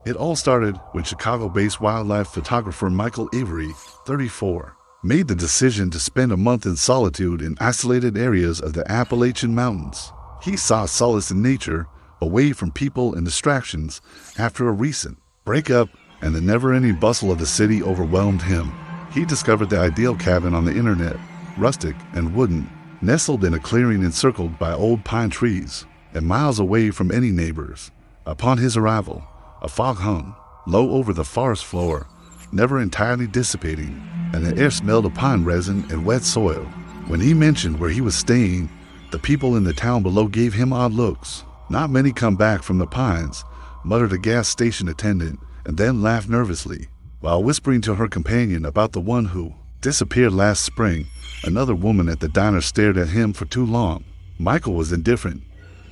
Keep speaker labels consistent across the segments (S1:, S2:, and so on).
S1: It all started when Chicago-based wildlife photographer Michael Avery, 34, made the decision to spend a month in solitude in isolated areas of the Appalachian Mountains. He sought solace in nature, away from people and distractions, after a recent breakup and the never-ending bustle of the city overwhelmed him. He discovered the ideal cabin on the internet, rustic and wooden, nestled in a clearing encircled by old pine trees, and miles away from any neighbors. Upon his arrival, a fog hung low over the forest floor, never entirely dissipating, and the air smelled of pine resin and wet soil. When he mentioned where he was staying, the people in the town below gave him odd looks. "Not many come back from the pines," muttered a gas station attendant, and then laughed nervously. While whispering to her companion about the one who disappeared last spring, another woman at the diner stared at him for too long. Michael was indifferent.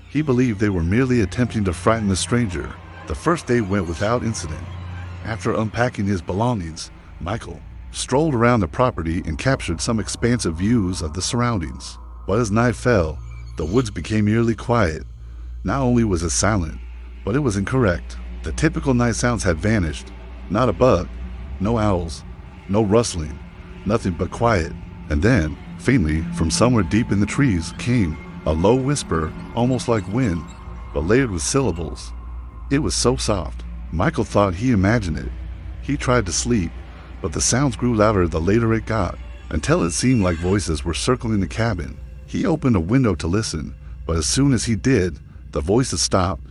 S1: He believed they were merely attempting to frighten the stranger. The first day went without incident. After unpacking his belongings, Michael strolled around the property and captured some expansive views of the surroundings. But as night fell, the woods became eerily quiet. Not only was it silent, but it was incorrect. The typical night sounds had vanished. Not a bug, no owls, no rustling, nothing but quiet. And then, faintly, from somewhere deep in the trees came a low whisper, almost like wind, but layered with syllables. It was so soft, Michael thought he imagined it. He tried to sleep, but the sounds grew louder the later it got, until it seemed like voices were circling the cabin. He opened a window to listen, but as soon as he did, the voices stopped.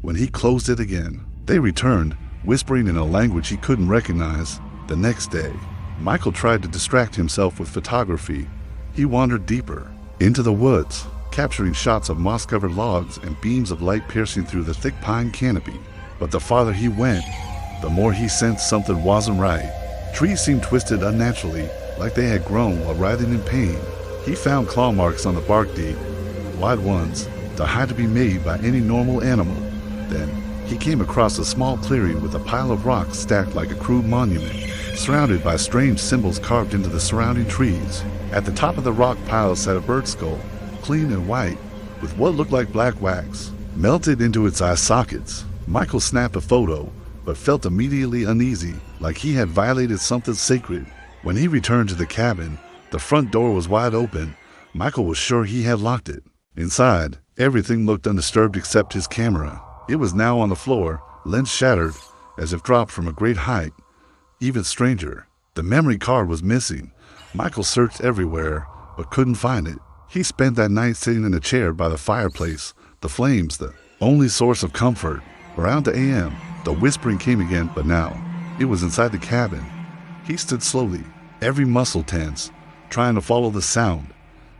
S1: When he closed it again, they returned, whispering in a language he couldn't recognize. The next day, Michael tried to distract himself with photography. He wandered deeper into the woods, capturing shots of moss-covered logs and beams of light piercing through the thick pine canopy. But the farther he went, the more he sensed something wasn't right. Trees seemed twisted unnaturally, like they had grown while writhing in pain. He found claw marks on the bark deep, wide ones, that had to be made by any normal animal. Then he came across a small clearing with a pile of rocks stacked like a crude monument, surrounded by strange symbols carved into the surrounding trees. At the top of the rock pile sat a bird skull, clean and white, with what looked like black wax melted into its eye sockets. Michael snapped a photo, but felt immediately uneasy, like he had violated something sacred. When he returned to the cabin, the front door was wide open. Michael was sure he had locked it. Inside, everything looked undisturbed except his camera. It was now on the floor, lens shattered, as if dropped from a great height. Even stranger, the memory card was missing. Michael searched everywhere, but couldn't find it. He spent that night sitting in a chair by the fireplace, the flames the only source of comfort. Around the AM, the whispering came again, but now it was inside the cabin. He stood slowly, every muscle tense, trying to follow the sound.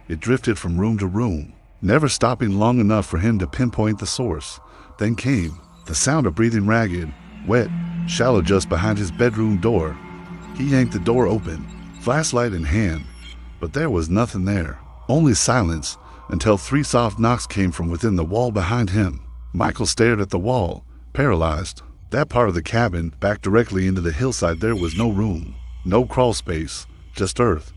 S1: It drifted from room to room, never stopping long enough for him to pinpoint the source. Then came the sound of breathing ragged, wet, shallow just behind his bedroom door. He yanked the door open, flashlight in hand, but there was nothing there. Only silence, until 3 soft knocks came from within the wall behind him. Michael stared at the wall, paralyzed. That part of the cabin backed directly into the hillside. There was no room, no crawl space, just earth.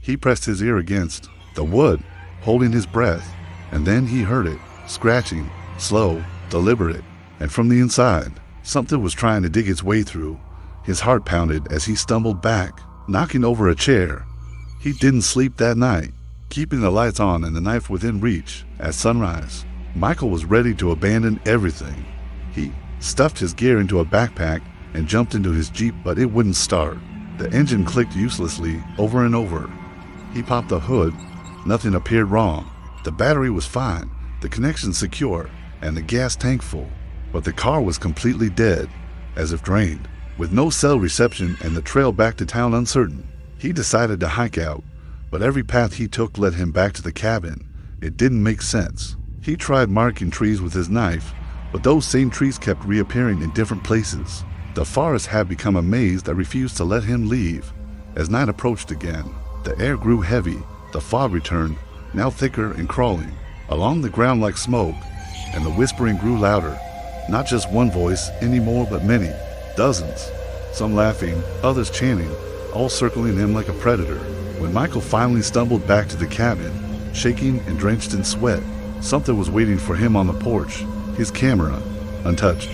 S1: He pressed his ear against the wood, holding his breath, and then he heard it, scratching, slow, deliberate, and from the inside, something was trying to dig its way through. His heart pounded as he stumbled back, knocking over a chair. He didn't sleep that night, keeping the lights on and the knife within reach. At sunrise, Michael was ready to abandon everything. He stuffed his gear into a backpack and jumped into his Jeep, but it wouldn't start. The engine clicked uselessly over and over. He popped the hood. Nothing appeared wrong. The battery was fine, the connection secure, and the gas tank full. But the car was completely dead, as if drained, with no cell reception and the trail back to town uncertain. He decided to hike out, but every path he took led him back to the cabin. It didn't make sense. He tried marking trees with his knife, but those same trees kept reappearing in different places. The forest had become a maze that refused to let him leave. As night approached again, the air grew heavy. The fog returned, now thicker and crawling, along the ground like smoke, and the whispering grew louder. Not just one voice anymore, but many, dozens, some laughing, others chanting, all circling him like a predator. When Michael finally stumbled back to the cabin, shaking and drenched in sweat, something was waiting for him on the porch, his camera, untouched.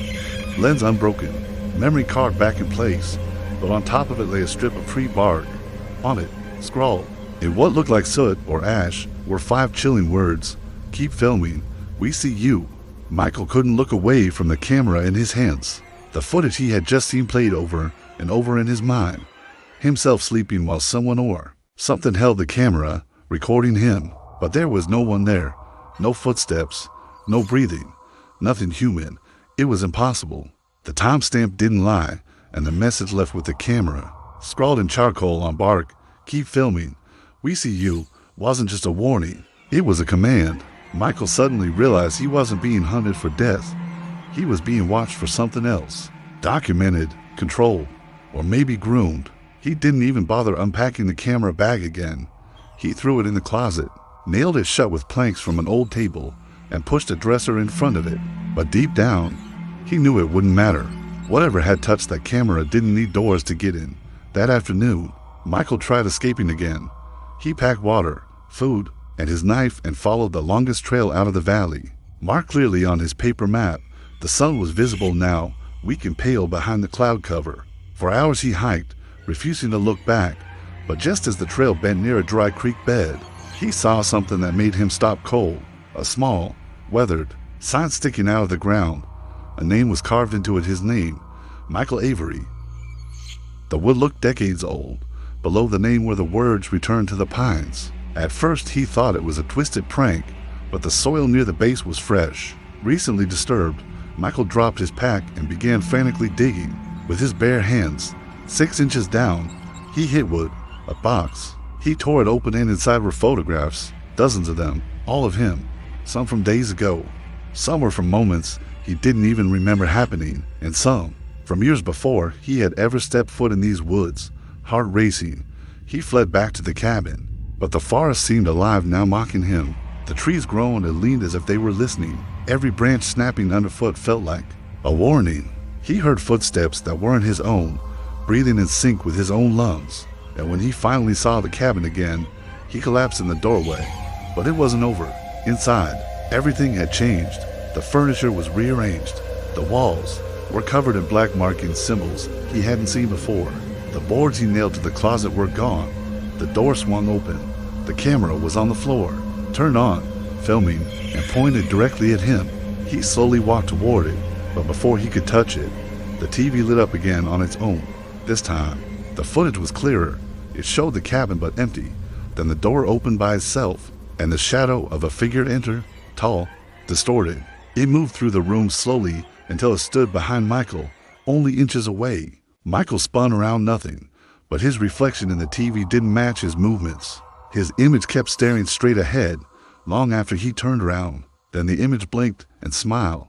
S1: lens unbroken, memory card back in place, but on top of it lay a strip of tree bark. On it, scrawled, in what looked like soot or ash, were 5 chilling words. Keep filming. We see you. Michael couldn't look away from the camera in his hands. The footage he had just seen played over and over in his mind. Himself sleeping while someone or something held the camera, recording him. But there was no one there. No footsteps. No breathing. Nothing human. It was impossible. The timestamp didn't lie, and the message left with the camera, scrawled in charcoal on bark, keep filming. We see you, wasn't just a warning. It was a command. Michael suddenly realized he wasn't being hunted for death. He was being watched for something else. Documented, controlled, or maybe groomed. He didn't even bother unpacking the camera bag again. He threw it in the closet, nailed it shut with planks from an old table, and pushed a dresser in front of it. But deep down, he knew it wouldn't matter. Whatever had touched that camera didn't need doors to get in. That afternoon, Michael tried escaping again. He packed water, food, and his knife and followed the longest trail out of the valley. Marked clearly on his paper map, the sun was visible now, weak and pale behind the cloud cover. For hours he hiked, refusing to look back, but just as the trail bent near a dry creek bed, he saw something that made him stop cold. A small, weathered sign sticking out of the ground. A name was carved into it, his name, Michael Avery. The wood looked decades old. Below the name were the words, "Return to the Pines." At first he thought it was a twisted prank, but the soil near the base was fresh. Recently disturbed, Michael dropped his pack and began frantically digging. With his bare hands, 6 inches down, he hit wood, a box. He tore it open, and inside were photographs, dozens of them, all of him, some from days ago. Some were from moments he didn't even remember happening, and some from years before he had ever stepped foot in these woods. Heart racing, he fled back to the cabin, but the forest seemed alive now, mocking him. The trees groaned and leaned as if they were listening. Every branch snapping underfoot felt like a warning. He heard footsteps that weren't his own, breathing in sync with his own lungs. And when he finally saw the cabin again, he collapsed in the doorway. But it wasn't over. Inside, everything had changed. The furniture was rearranged. The walls were covered in black marking symbols he hadn't seen before. The boards he nailed to the closet were gone. The door swung open. The camera was on the floor, turned on, filming, and pointed directly at him. He slowly walked toward it, but before he could touch it, the TV lit up again on its own. This time, the footage was clearer. It showed the cabin but empty. Then the door opened by itself, and the shadow of a figure entered, tall, distorted. It moved through the room slowly until it stood behind Michael, only inches away. Michael spun around, nothing, but his reflection in the TV didn't match his movements. His image kept staring straight ahead, long after he turned around. Then the image blinked and smiled.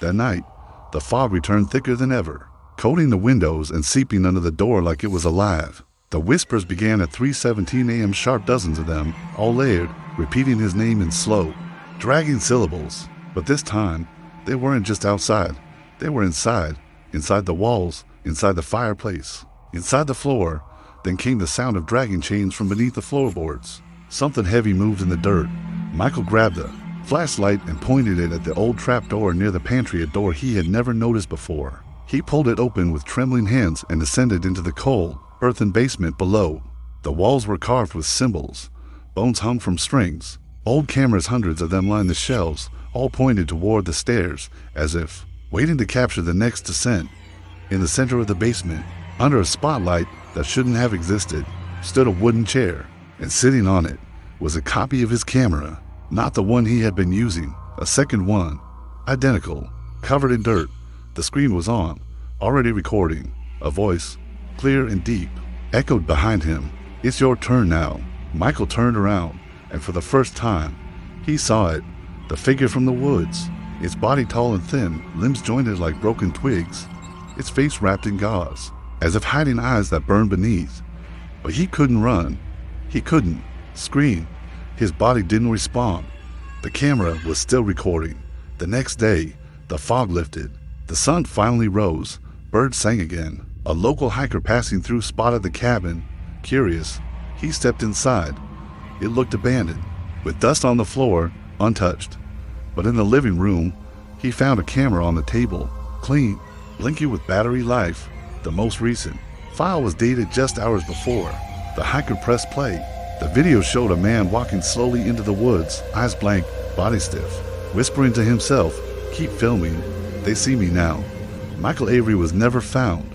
S1: That night, the fog returned thicker than ever, coating the windows and seeping under the door like it was alive. The whispers began at 3:17 a.m. sharp, dozens of them, all layered, repeating his name in slow, dragging syllables. But this time, they weren't just outside. They were inside the walls, inside the fireplace, inside the floor. Then came the sound of dragging chains from beneath the floorboards. Something heavy moved in the dirt. Michael grabbed a flashlight and pointed it at the old trapdoor near the pantry, a door he had never noticed before. He pulled it open with trembling hands and descended into the cold, earthen basement below. The walls were carved with symbols. Bones hung from strings. Old cameras, hundreds of them, lined the shelves, all pointed toward the stairs, as if waiting to capture the next descent. In the center of the basement, under a spotlight that shouldn't have existed, stood a wooden chair, and sitting on it was a copy of his camera. Not the one he had been using, a second one, identical, covered in dirt. The screen was on, already recording. A voice, clear and deep, echoed behind him. "It's your turn now." Michael turned around, and for the first time, he saw it, the figure from the woods, its body tall and thin, limbs jointed like broken twigs, its face wrapped in gauze, as if hiding eyes that burned beneath. But he couldn't run. He couldn't scream. His body didn't respond. The camera was still recording. The next day, the fog lifted. The sun finally rose. Birds sang again. A local hiker passing through spotted the cabin. Curious, he stepped inside. It looked abandoned, with dust on the floor, untouched. But in the living room, he found a camera on the table, clean, Blinking with battery life, the most recent file was dated just hours before. The hiker pressed play. The video showed a man walking slowly into the woods, eyes blank, body stiff, whispering to himself, "Keep filming, they see me now." Michael Avery was never found.